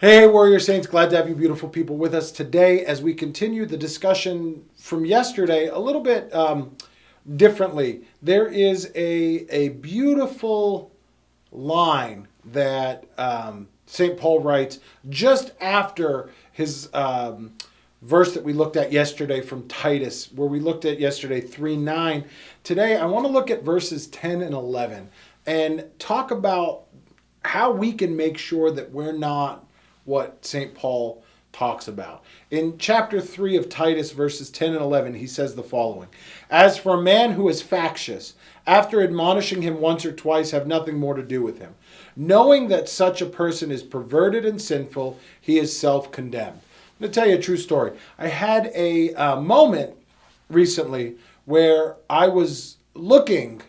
Hey, Warrior Saints, glad to have you beautiful people with us today as we continue the discussion from yesterday a little bit differently. There is a beautiful line that St. Paul writes just after his verse that we looked at yesterday from Titus, where we looked at yesterday 3:9. Today, I want to look at verses 10 and 11 and talk about how we can make sure that we're not what St. Paul talks about. In chapter 3 of Titus, verses 10 and 11, he says the following: "As for a man who is factious, after admonishing him once or twice, have nothing more to do with him. Knowing that such a person is perverted and sinful, he is self-condemned." I'm going to tell you a true story. I had a moment recently where I was looking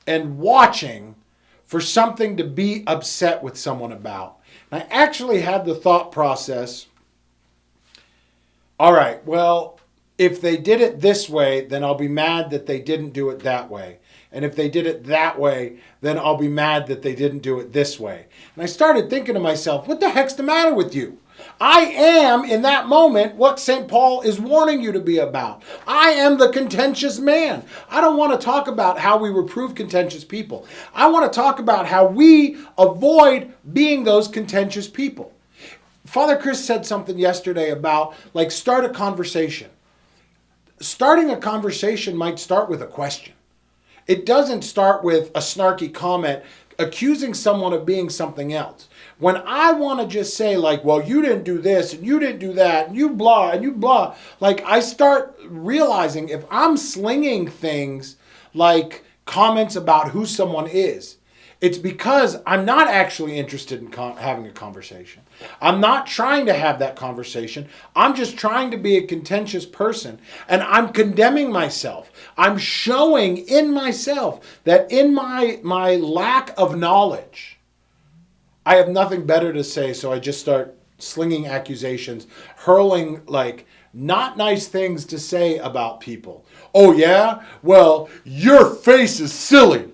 and watching for something to be upset with someone about. I actually had the thought process, all right, well, if they did it this way, then I'll be mad that they didn't do it that way. And if they did it that way, then I'll be mad that they didn't do it this way. And I started thinking to myself, what the heck's the matter with you? I am, in that moment, what St. Paul is warning you to be about. I am the contentious man. I don't want to talk about how we reprove contentious people. I want to talk about how we avoid being those contentious people. Father Chris said something yesterday about, start a conversation. Starting a conversation might start with a question. It doesn't start with a snarky comment accusing someone of being something else. When I want to just say, well, you didn't do this and you didn't do that and you blah and you blah, I start realizing if I'm slinging things like comments about who someone is, it's because I'm not actually interested in having a conversation. I'm not trying to have that conversation. I'm just trying to be a contentious person, and I'm condemning myself. I'm showing in myself that in my lack of knowledge, I have nothing better to say, so I just start slinging accusations, hurling not nice things to say about people. Oh yeah? Well, your face is silly.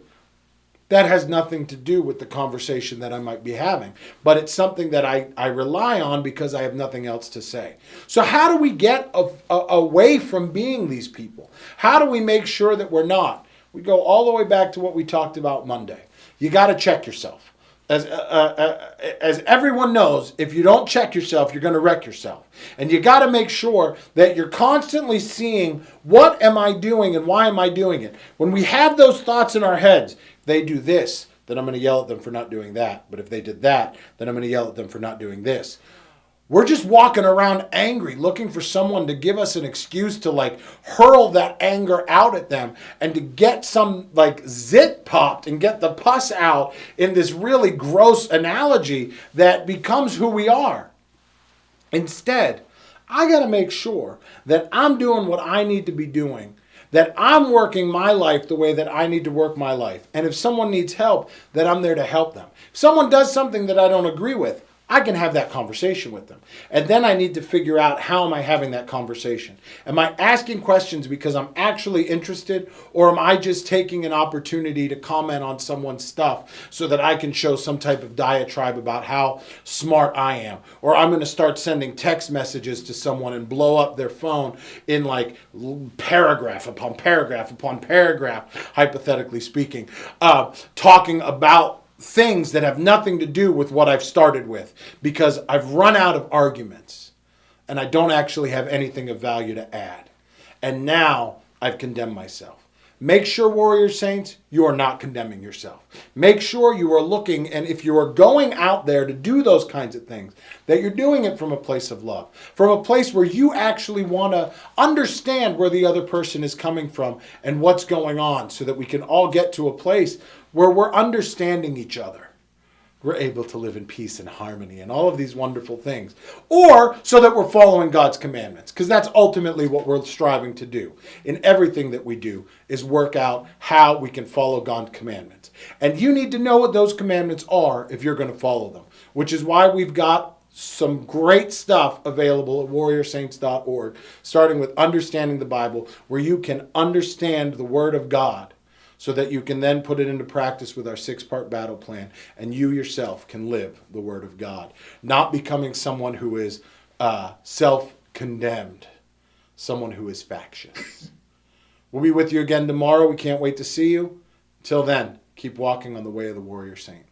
That has nothing to do with the conversation that I might be having. But it's something that I rely on because I have nothing else to say. So how do we get away from being these people? How do we make sure that we're not? We go all the way back to what we talked about Monday. You got to check yourself. As everyone knows, if you don't check yourself, you're going to wreck yourself. And you got to make sure that you're constantly seeing, what am I doing and why am I doing it? When we have those thoughts in our heads, they do this, then I'm going to yell at them for not doing that. But if they did that, then I'm going to yell at them for not doing this. We're just walking around angry, looking for someone to give us an excuse to hurl that anger out at them and to get some zit popped and get the pus out in this really gross analogy that becomes who we are. Instead, I got to make sure that I'm doing what I need to be doing, that I'm working my life the way that I need to work my life. And if someone needs help, that I'm there to help them. If someone does something that I don't agree with, I can have that conversation with them. And then I need to figure out, how am I having that conversation? Am I asking questions because I'm actually interested, or am I just taking an opportunity to comment on someone's stuff so that I can show some type of diatribe about how smart I am? Or I'm going to start sending text messages to someone and blow up their phone in paragraph upon paragraph upon paragraph, hypothetically speaking, talking about things that have nothing to do with what I've started with, because I've run out of arguments and I don't actually have anything of value to add. And now I've condemned myself. Make sure, Warrior Saints, you are not condemning yourself. Make sure you are looking, and if you are going out there to do those kinds of things, that you're doing it from a place of love, from a place where you actually want to understand where the other person is coming from and what's going on, so that we can all get to a place where we're understanding each other. We're able to live in peace and harmony and all of these wonderful things. Or so that we're following God's commandments, because that's ultimately what we're striving to do. In everything that we do is work out how we can follow God's commandments. And you need to know what those commandments are if you're going to follow them, which is why we've got some great stuff available at warriorsaints.org, starting with Understanding the Bible, where you can understand the Word of God so that you can then put it into practice with our 6-part battle plan, and you yourself can live the Word of God, not becoming someone who is self-condemned, someone who is factious. We'll be with you again tomorrow. We can't wait to see you. Till then, keep walking on the way of the warrior saint.